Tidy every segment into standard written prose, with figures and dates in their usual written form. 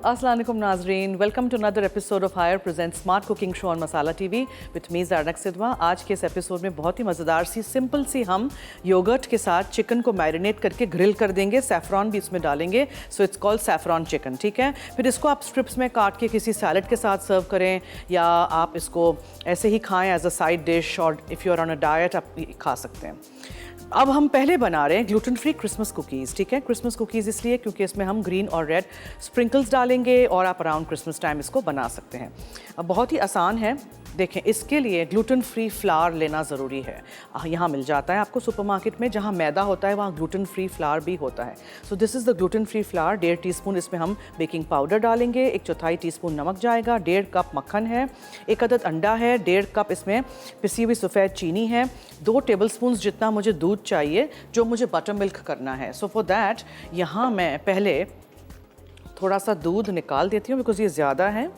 अस्सलाम वालेकुम नाजरीन, welcome to another episode of Haier present smart cooking show on Masala TV with me Zarnak Sidhwa. आज के इस एपिसोड में बहुत ही मज़ेदार सी सिंपल सी हम योगर्ट के साथ चिकन को मैरिनेट करके ग्रिल कर देंगे, सैफ़रॉन भी इसमें डालेंगे, so it's called saffron chicken. ठीक है, फिर इसको आप स्ट्रिप्स में काट के किसी सैलड के साथ सर्व करें या आप इसको ऐसे ही खाएँ एज अ साइड डिश, और if you are on a diet आप खा सकते हैं। अब हम पहले बना रहे हैं ग्लूटेन फ्री क्रिसमस कुकीज़। ठीक है, क्रिसमस कुकीज़ इसलिए क्योंकि इसमें हम ग्रीन और रेड स्प्रिंकल्स डालेंगे और आप अराउंड क्रिसमस टाइम इसको बना सकते हैं। अब बहुत ही आसान है। देखें, इसके लिए ग्लूटेन फ्री फ्लावर लेना ज़रूरी है। यहाँ मिल जाता है आपको सुपरमार्केट में, जहाँ मैदा होता है वहाँ ग्लूटेन फ्री फ्लावर भी होता है। So this is the gluten free flower. 1.5 teaspoon इसमें हम बेकिंग पाउडर डालेंगे, 1/4 टीस्पून नमक जाएगा, 1.5 कप मक्खन है, 1 अदद अंडा है, 1.5 कप इसमें पिसी हुई सफ़ेद चीनी है, 2 टेबलस्पून जितना मुझे दूध चाहिए जो मुझे बटर मिल्क करना है। सो फॉर दैट यहाँ मैं पहले थोड़ा सा दूध निकाल देती हूँ बिकॉज़ ये ज़्यादा है,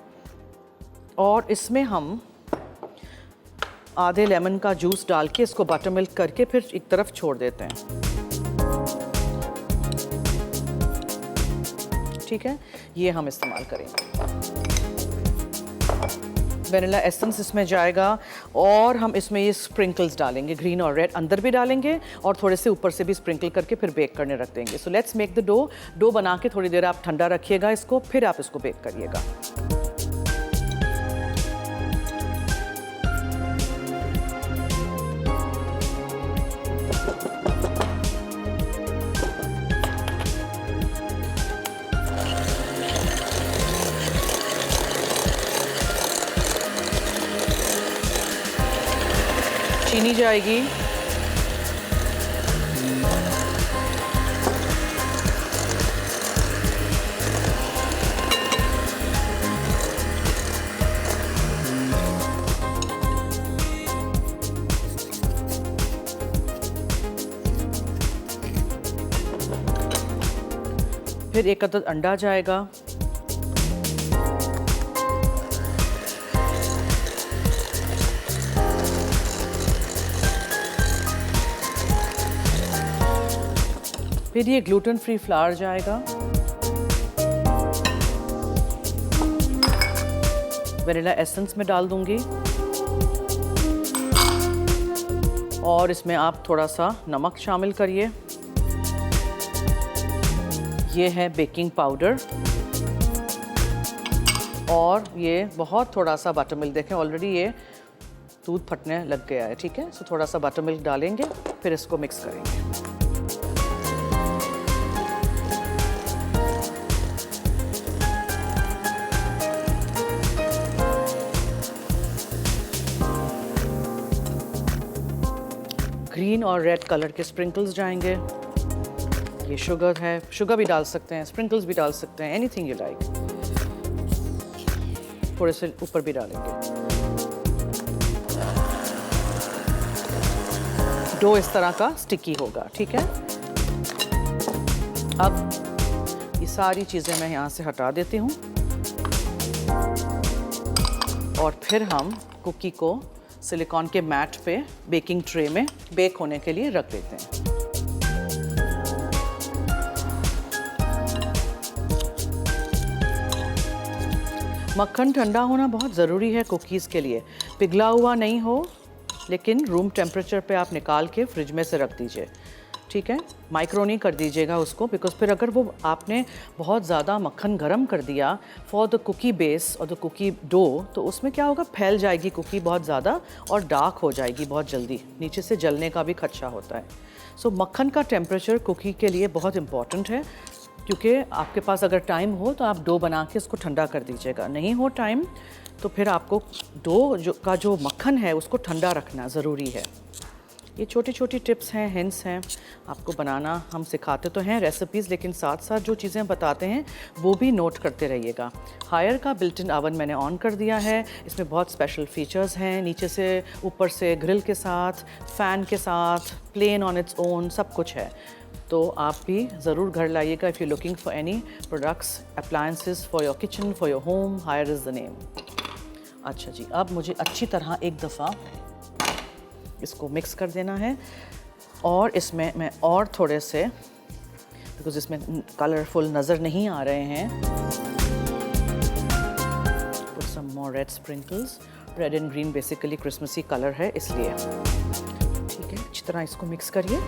और इसमें हम आधे लेमन का जूस डाल के इसको बटर मिल्क करके फिर एक तरफ छोड़ देते हैं। ठीक है, ये हम इस्तेमाल करेंगे। वनीला एसेंस इसमें जाएगा और हम इसमें ये स्प्रिंकल्स डालेंगे, ग्रीन और रेड अंदर भी डालेंगे और थोड़े से ऊपर से भी स्प्रिंकल करके फिर बेक करने रख देंगे। So let's make the dough बना के थोड़ी देर आप ठंडा रखिएगा इसको, फिर आप इसको बेक करिएगा। चीनी जाएगी, फिर 1 अदद अंडा जाएगा, फिर ये ग्लूटेन फ्री फ्लावर जाएगा, वनीला एसेंस में डाल दूंगी और इसमें आप थोड़ा सा नमक शामिल करिए। ये है बेकिंग पाउडर और ये बहुत थोड़ा सा बटर मिल्क। देखें ऑलरेडी ये दूध फटने लग गया है। ठीक है, सो थोड़ा सा बटर मिल्क डालेंगे, फिर इसको मिक्स करेंगे। ग्रीन और रेड कलर के स्प्रिंकल्स जाएंगे। ये शुगर है, शुगर भी डाल सकते हैं, स्प्रिंकल्स भी डाल सकते हैं, एनीथिंग यू लाइक। थोड़े से ऊपर भी डालेंगे। डो इस तरह का स्टिकी होगा। ठीक है, अब ये सारी चीज़ें मैं यहाँ से हटा देती हूँ और फिर हम कुकी को सिलिकॉन के मैट पे बेकिंग ट्रे में बेक होने के लिए रख देते हैं। मक्खन ठंडा होना बहुत ज़रूरी है कुकीज़ के लिए। पिघला हुआ नहीं हो, लेकिन रूम टेम्परेचर पे आप निकाल के फ्रिज में से रख दीजिए। ठीक है, माइक्रो नहीं कर दीजिएगा उसको, बिकॉज फिर अगर वो आपने बहुत ज़्यादा मक्खन गरम कर दिया फॉर द कुकी बेस और द कुकी डो, तो उसमें क्या होगा, फैल जाएगी कुकी बहुत ज़्यादा और डार्क हो जाएगी बहुत जल्दी, नीचे से जलने का भी खदशा होता है। सो मक्खन का टेम्परेचर कुकी के लिए बहुत इंपॉर्टेंट है, क्योंकि आपके पास अगर टाइम हो तो आप डो बना के इसको ठंडा कर दीजिएगा, नहीं हो टाइम तो फिर आपको डो का जो मक्खन है उसको ठंडा रखना ज़रूरी है। ये छोटी छोटी टिप्स हैं, हिंट्स हैं, आपको बनाना हम सिखाते तो हैं रेसिपीज़, लेकिन साथ साथ जो चीज़ें बताते हैं वो भी नोट करते रहिएगा। हायर का बिल्ट इन ओवन मैंने ऑन कर दिया है। इसमें बहुत स्पेशल फीचर्स हैं, नीचे से ऊपर से ग्रिल के साथ, फ़ैन के साथ, प्लेन ऑन इट्स ओन, सब कुछ है। तो आप भी ज़रूर घर लाइएगा। If you looking for any products, appliances for your kitchen, for your home, Haier is the name. अच्छा जी, अब मुझे अच्छी तरह एक दफ़ा इसको मिक्स कर देना है और इसमें मैं और थोड़े से, बिकॉज इसमें कलरफुल नज़र नहीं आ रहे हैं, some more red sprinkles. Red and green basically Christmassy colour है इसलिए। ठीक है, अच्छी तरह इसको मिक्स करिए।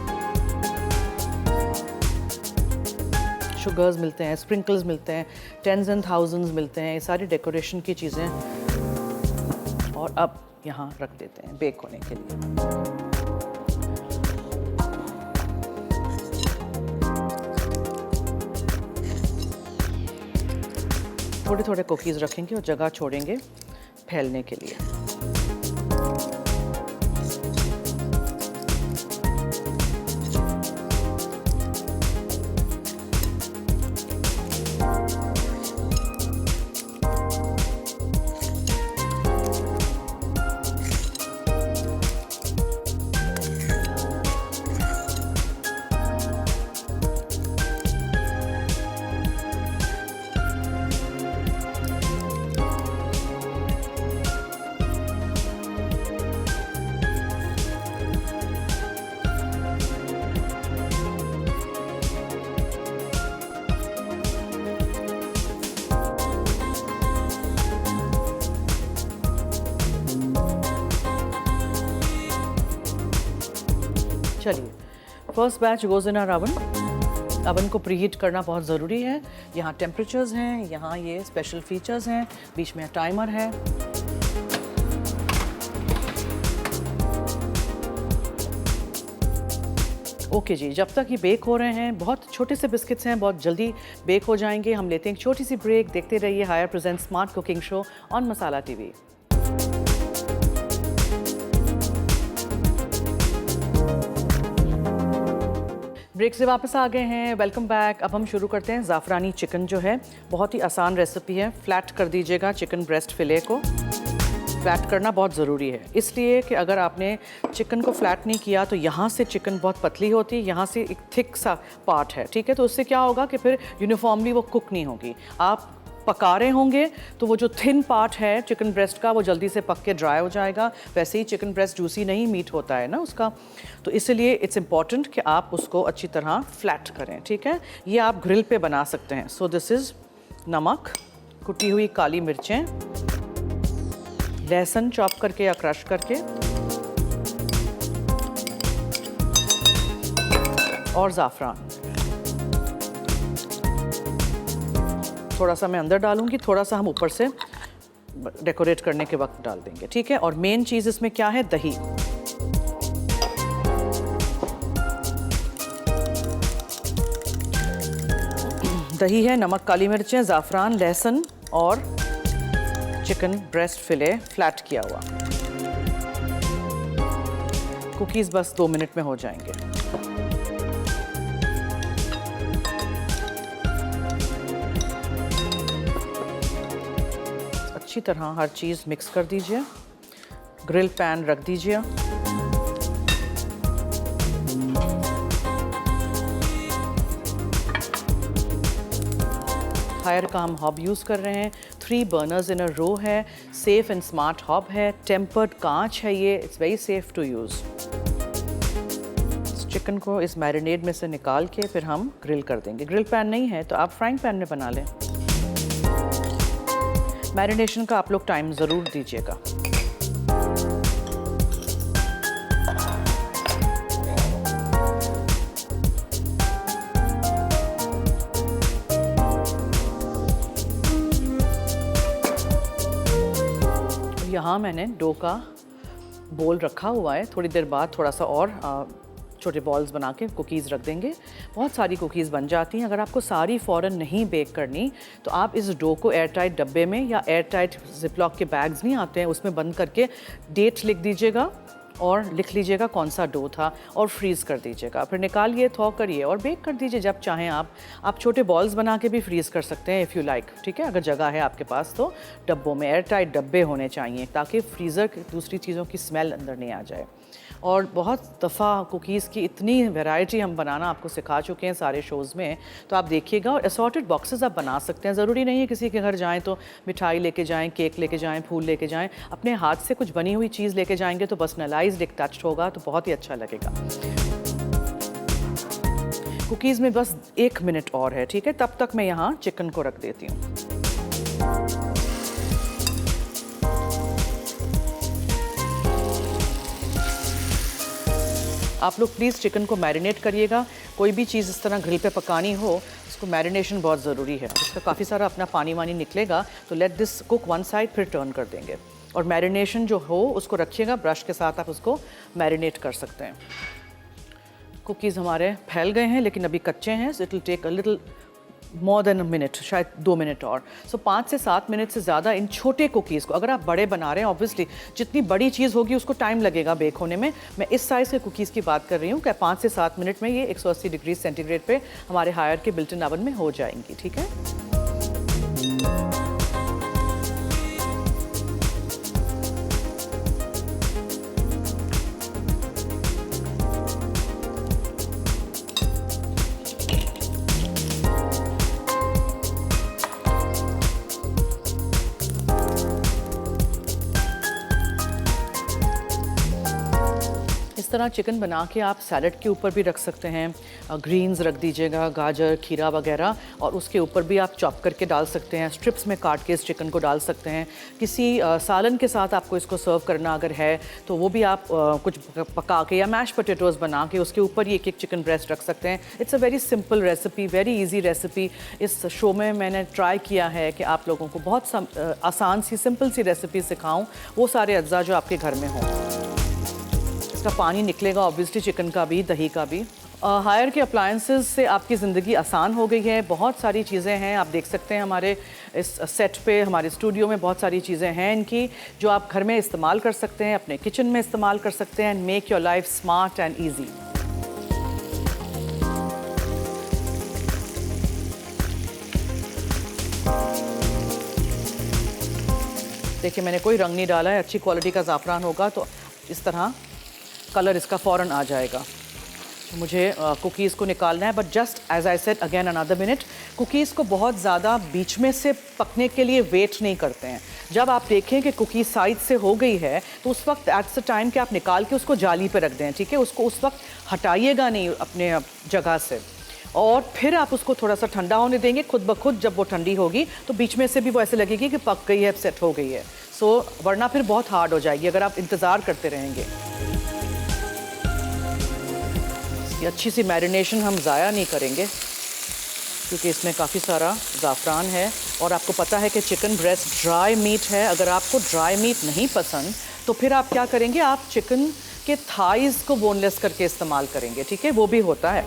शुगर्स मिलते हैं, स्प्रिंकल्स मिलते हैं, टेंस एंड थाउजेंड्स मिलते हैं, ये सारी डेकोरेशन की चीज़ें। और अब यहाँ रख देते हैं बेक होने के लिए। थोड़े थोड़े कुकीज़ रखेंगे और जगह छोड़ेंगे फैलने के लिए। चलिए, first batch goes in our oven. Oven को प्रीहीट करना बहुत ज़रूरी है। यहाँ टेम्परेचर्स हैं, यहाँ ये स्पेशल फीचर्स हैं, बीच में टाइमर है। ओके जी, जब तक ये बेक हो रहे हैं, बहुत छोटे से बिस्किट्स हैं, बहुत जल्दी बेक हो जाएंगे। हम लेते हैं एक छोटी सी ब्रेक। देखते रहिए Haier present smart cooking show on Masala TV. Break से वापस आ गए हैं, वेलकम बैक। अब हम शुरू करते हैं ज़ाफ़रानी चिकन जो है, बहुत ही आसान रेसिपी है। फ्लैट कर दीजिएगा चिकन ब्रेस्ट फिले को। फ्लैट करना बहुत ज़रूरी है, इसलिए कि अगर आपने चिकन को फ्लैट नहीं किया तो यहाँ से चिकन बहुत पतली होती है, यहाँ से एक थिक सा पार्ट है, ठीक है। तो उससे क्या होगा कि फिर यूनिफॉर्मली वो कुक नहीं होगी। आप पका रहे होंगे तो वो जो थिन पार्ट है चिकन ब्रेस्ट का वो जल्दी से पक के ड्राई हो जाएगा। वैसे ही चिकन ब्रेस्ट जूसी नहीं मीट होता है ना उसका, तो इसलिए इट्स इम्पॉर्टेंट कि आप उसको अच्छी तरह फ्लैट करें, ठीक है। ये आप ग्रिल पे बना सकते हैं। सो दिस इज़ नमक, कुटी हुई काली मिर्चें, लहसुन चॉप करके या क्रश करके, और ज़ाफ़रान। थोड़ा सा मैं अंदर डालूंगी, थोड़ा सा हम ऊपर से डेकोरेट करने के वक्त डाल देंगे, ठीक है। और मेन चीज़ इसमें क्या है, दही। दही है, नमक, काली मिर्चें, ज़ाफ़रान, लहसुन और चिकन ब्रेस्ट फिले फ्लैट किया हुआ। कुकीज़ बस 2 मिनट में हो जाएंगे। अच्छी तरह हर चीज़ मिक्स कर दीजिए। ग्रिल पैन रख दीजिए। हायर का हम हॉब यूज़ कर रहे हैं। 3 बर्नर्स इन अ रो है, सेफ एंड स्मार्ट हॉब है, टेम्पर्ड कांच है ये, it's very safe to use. Chicken को इस मैरिनेड में से निकाल के फिर हम ग्रिल कर देंगे। ग्रिल पैन नहीं है तो आप फ्राइंग पैन में बना लें। मैरिनेशन का आप लोग टाइम ज़रूर दीजिएगा। यहाँ मैंने डो का बोल रखा हुआ है। थोड़ी देर बाद थोड़ा सा और छोटे बॉल्स बना के कुकीज़ रख देंगे। बहुत सारी कुकीज़ बन जाती हैं। अगर आपको सारी फ़ौरन नहीं बेक करनी तो आप इस डो को एयर टाइट डब्बे में या एयर टाइट जिपलॉक के बैग्स नहीं आते हैं उसमें बंद करके डेट लिख दीजिएगा और लिख लीजिएगा कौन सा डो था और फ्रीज़ कर दीजिएगा। फिर निकालिए, थॉ करिए और बेक कर दीजिए जब चाहें आप छोटे बॉल्स बना के भी फ्रीज़ कर सकते हैं इफ़ यू लाइक, ठीक है। अगर जगह है आपके पास तो डब्बों में एयर टाइट डब्बे होने चाहिए ताकि फ्रीज़र की दूसरी चीज़ों की स्मेल अंदर नहीं आ जाए। और बहुत दफ़ा कुकीज़ की इतनी वैरायटी हम बनाना आपको सिखा चुके हैं सारे शोज़ में, तो आप देखिएगा। और असॉर्टेड बॉक्सेस आप बना सकते हैं। ज़रूरी नहीं है किसी के घर जाएं तो मिठाई लेके जाएं, केक लेके जाएं, फूल लेके जाएं। अपने हाथ से कुछ बनी हुई चीज़ लेके जाएंगे तो पर्सनलाइज्ड एक टच होगा तो बहुत ही अच्छा लगेगा। कुकीज़ में बस 1 मिनट और है, ठीक है। तब तक मैं यहाँ चिकन को रख देती हूँ। आप लोग प्लीज़ चिकन को मैरिनेट करिएगा। कोई भी चीज़ इस तरह ग्रिल पे पकानी हो, उसको मैरिनेशन बहुत ज़रूरी है। इसका काफ़ी सारा अपना पानी वानी निकलेगा, तो let this cook one side, फिर टर्न कर देंगे। और मैरिनेशन जो हो उसको रखिएगा, ब्रश के साथ आप उसको मैरिनेट कर सकते हैं। कुकीज़ हमारे फैल गए हैं लेकिन अभी कच्चे हैं, so it will take a little more than a minute, शायद 2 मिनट और। सो 5 से 7 मिनट से ज़्यादा इन छोटे कुकीज़ को, अगर आप बड़े बना रहे हैं ऑब्वियसली जितनी बड़ी चीज़ होगी उसको टाइम लगेगा बेक होने में। मैं इस साइज़ के कुकीज़ की बात कर रही हूँ कि 5 से 7 मिनट में ये 180 डिग्री सेंटीग्रेड पे हमारे हायर के बिल्ट इन ओवन में हो जाएंगी। ठीक है, इस तरह चिकन बना के आप सैलड के ऊपर भी रख सकते हैं, ग्रीन्स रख दीजिएगा, गाजर, खीरा वगैरह, और उसके ऊपर भी आप चॉप करके डाल सकते हैं। स्ट्रिप्स में काट के इस चिकन को डाल सकते हैं। किसी सालन के साथ आपको इसको सर्व करना अगर है तो वो भी आप कुछ पका के या मैश पोटैटोज़ बना के उसके ऊपर ही एक चिकन ब्रेस्ट रख सकते हैं। It's a very simple recipe, very easy recipe. इस शो में मैंने ट्राई किया है कि आप लोगों को बहुत आसान सी सिंपल सी रेसिपी सिखाऊँ, वो सारे अज्जा जो आपके घर में हों। इसका पानी निकलेगा ऑब्वियसली, चिकन का भी, दही का भी। हायर के अप्लायंसेस से आपकी ज़िंदगी आसान हो गई है। बहुत सारी चीज़ें हैं, आप देख सकते हैं हमारे इस सेट पे, हमारे स्टूडियो में बहुत सारी चीज़ें हैं इनकी, जो आप घर में इस्तेमाल कर सकते हैं, अपने किचन में इस्तेमाल कर सकते हैं। And make your life smart and easy. देखिए मैंने कोई रंग नहीं डाला है, अच्छी क्वालिटी का ज़ाफ़रान होगा तो इस तरह कलर इसका फ़ौरन आ जाएगा। मुझे कुकीज़ को निकालना है, but just as I said again another minute. Cookies को बहुत ज़्यादा बीच में से पकने के लिए वेट नहीं करते हैं। जब आप देखें कि कुकीज़ साइड से हो गई है तो उस वक्त एट्स द टाइम कि आप निकाल के उसको जाली पे रख दें। ठीक है, उसको उस वक्त हटाइएगा नहीं अपने जगह से, और फिर आप उसको थोड़ा सा ठंडा होने देंगे। खुद ब खुद जब वो ठंडी होगी तो बीच में से भी वो ऐसे लगेगी कि पक गई है, सेट हो गई है। सो वरना फिर बहुत हार्ड हो जाएगी अगर आप इंतज़ार करते रहेंगे। ये अच्छी सी मैरिनेशन हम ज़ाया नहीं करेंगे क्योंकि इसमें काफ़ी सारा ज़ाफ़रान है, और आपको पता है कि चिकन ब्रेस्ट ड्राई मीट है। अगर आपको ड्राई मीट नहीं पसंद तो फिर आप क्या करेंगे, आप चिकन के थाइज़ को बोनलेस करके इस्तेमाल करेंगे। ठीक है, वो भी होता है।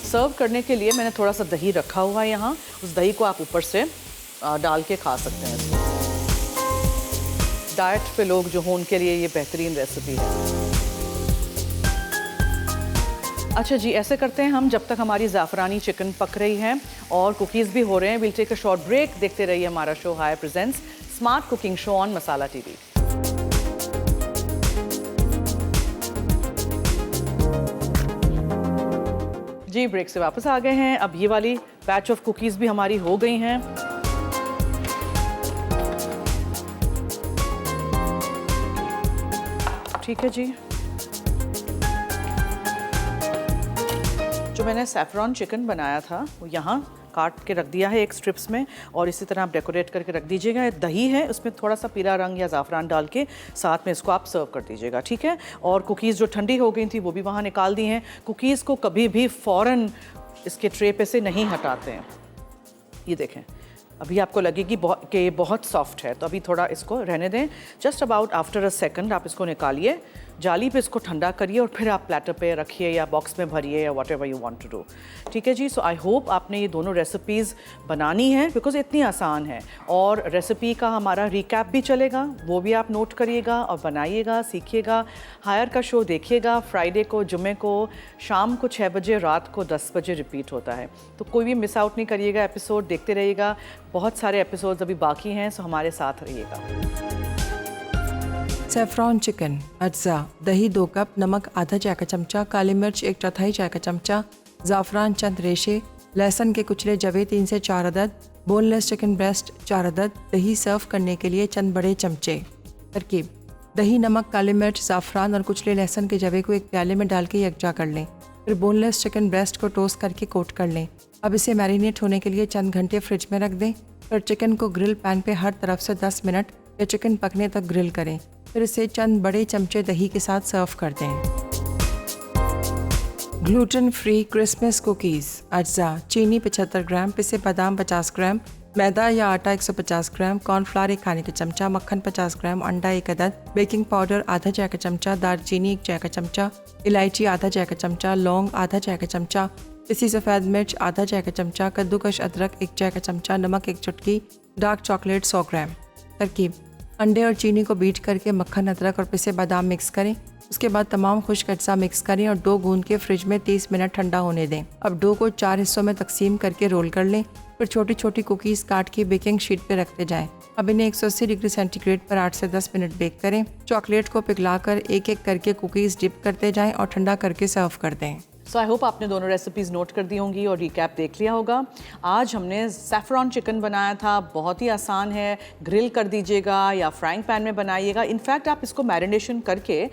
सर्व करने के लिए मैंने थोड़ा सा दही रखा हुआ है यहाँ, उस दही को आप ऊपर से डाल के खा सकते हैं। डाइट पे लोग जो हों उनके लिए ये बेहतरीन रेसिपी है। अच्छा जी, ऐसे करते हैं हम, जब तक हमारी ज़ाफ़रानी चिकन पक रही है और कुकीज़ भी हो रहे हैं, will take a short break. देखते रहिए हमारा show Haier presents smart cooking show on Masala TV. जी, ब्रेक से वापस आ गए हैं। अब ये वाली बैच ऑफ कुकीज़ भी हमारी हो गई हैं। ठीक है जी, जो मैंने सैफ़रॉन चिकन बनाया था वो यहाँ काट के रख दिया है एक स्ट्रिप्स में, और इसी तरह आप डेकोरेट करके रख दीजिएगा। दही है, उसमें थोड़ा सा पीला रंग या ज़ाफ़रान डाल के साथ में इसको आप सर्व कर दीजिएगा। ठीक है, और कुकीज़ जो ठंडी हो गई थी वो भी वहाँ निकाल दी हैं। कुकीज़ को कभी भी फ़ौरन इसके ट्रे पे से नहीं हटाते हैं। ये देखें, अभी आपको लगेगी कि ये बहुत सॉफ्ट है, तो अभी थोड़ा इसको रहने दें। Just about after a second आप इसको निकालिए, जाली पे इसको ठंडा करिए और फिर आप प्लेटर पे रखिए या बॉक्स में भरिए या whatever you want to do. ठीक है जी, सो आई होप आपने ये दोनों रेसिपीज़ बनानी है बिकॉज इतनी आसान है, और रेसिपी का हमारा रिकैप भी चलेगा, वो भी आप नोट करिएगा और बनाइएगा, सीखिएगा। हायर का शो देखिएगा, फ्राइडे को, जुमे को शाम को 6 बजे, रात को 10 बजे रिपीट होता है, तो कोई भी मिस आउट नहीं करिएगा। एपिसोड देखते रहिएगा, बहुत सारे एपिसोड्स अभी बाकी हैं, सो हमारे साथ रहिएगा। सैफ़रॉन चिकन, अज्जा, दही 2 कप, नमक आधा चाय का चमचा, काली मिर्च 1/4 चाय का चमचा, ज़ाफ़रान चंद रेशे, लहसुन के कुचले जवे 3 से 4 अदद, बोनलेस चिकन ब्रेस्ट 4 अदद, दही सर्व करने के लिए चंद बड़े चमचे। तरकीब: दही, नमक, काली मिर्च, ज़ाफ़रान और कुचले लहसुन के जवे को एक प्याले में डाल के यकजा कर लें। फिर बोनलेस चिकन ब्रेस्ट को टोस्ट करके कोट कर लें। अब इसे मैरिनेट होने के लिए चंद घंटे फ्रिज में रख दें। फिर चिकन को ग्रिल पैन पे हर तरफ से 10 मिनट या चिकन पकने तक ग्रिल करें। फिर इसे चंद बड़े चमचे दही के साथ सर्व कर दें। Gluten free Christmas cookies. अज्जा: चीनी 75 ग्राम, पिसे बादाम 50 ग्राम, मैदा या आटा 150 ग्राम, कॉर्नफ्लावर 1 खाने का चमचा, मक्खन 50 ग्राम, अंडा 1 अदद, बेकिंग पाउडर आधा चाय का चमचा, दालचीनी 1 चाय का चमचा, इलायची आधा चाय का चमचा, लौंग आधा चाय का चमचा, पिसी सफ़ेद मिर्च आधा चाय का चमचा, कद्दूकश अदरक 1 चाय का चमचा, नमक 1 चुटकी, डार्क चॉकलेट 100 ग्राम। तरकीब: अंडे और चीनी को बीट करके मक्खन, अदरक और पिसे बादाम मिक्स करें। उसके बाद तमाम खुश्क अज्जा मिक्स करें और डो गूंद के फ्रिज में 30 मिनट ठंडा होने दें। अब डो को 4 हिस्सों में तकसीम करके रोल कर लें। फिर छोटी छोटी कुकीज़ काट के बेकिंग शीट पे रखते जाएं। अब इन्हें 180 डिग्री सेंटीग्रेड पर 8 से 10 मिनट बेक करें। चॉकलेट को पिघलाकर एक एक करके कुकीज़ डिप करते जाएं और ठंडा करके सर्व कर दें। सो आई होप आपने दोनों रेसिपीज़ नोट कर दी होंगी और रिकैप देख लिया होगा। आज हमने सैफरॉन चिकन बनाया था, बहुत ही आसान है। ग्रिल कर दीजिएगा या फ्राइंग पैन में बनाइएगा। इनफैक्ट आप इसको मैरिनेशन करके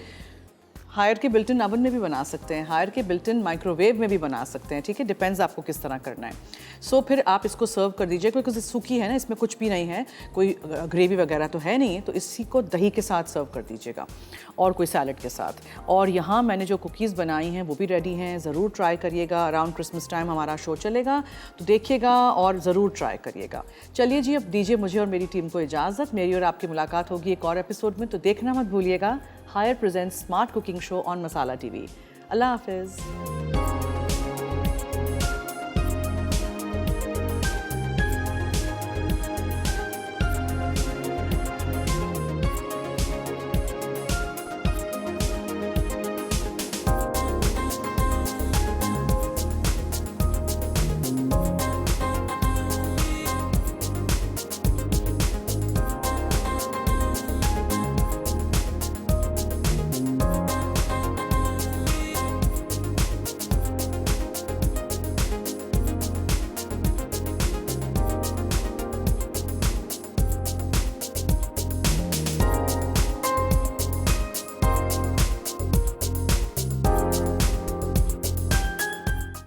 हायर के बिल्ट इन अवन में भी बना सकते हैं, हायर के बिल्ट इन माइक्रोवेव में भी बना सकते हैं, ठीक है, डिपेंड्स आपको किस तरह करना है। सो फिर आप इसको सर्व कर दीजिए, क्योंकि सूखी है ना, इसमें कुछ भी नहीं है, कोई ग्रेवी वगैरह तो है नहीं, तो इसी को दही के साथ सर्व कर दीजिएगा और कोई सैलड के साथ। और यहाँ मैंने जो कुकीज़ बनाई हैं वो भी रेडी हैं, ज़रूर ट्राई करिएगा। अराउंड क्रिसमस टाइम हमारा शो चलेगा, तो देखिएगा और ज़रूर ट्राई करिएगा। चलिए जी, अब दीजिए मुझे और मेरी टीम को इजाज़त। मेरी और आपकी मुलाकात होगी एक और एपिसोड में, तो देखना मत भूलिएगा। Haier presents smart cooking show on Masala TV. अल्लाह हाफिज़।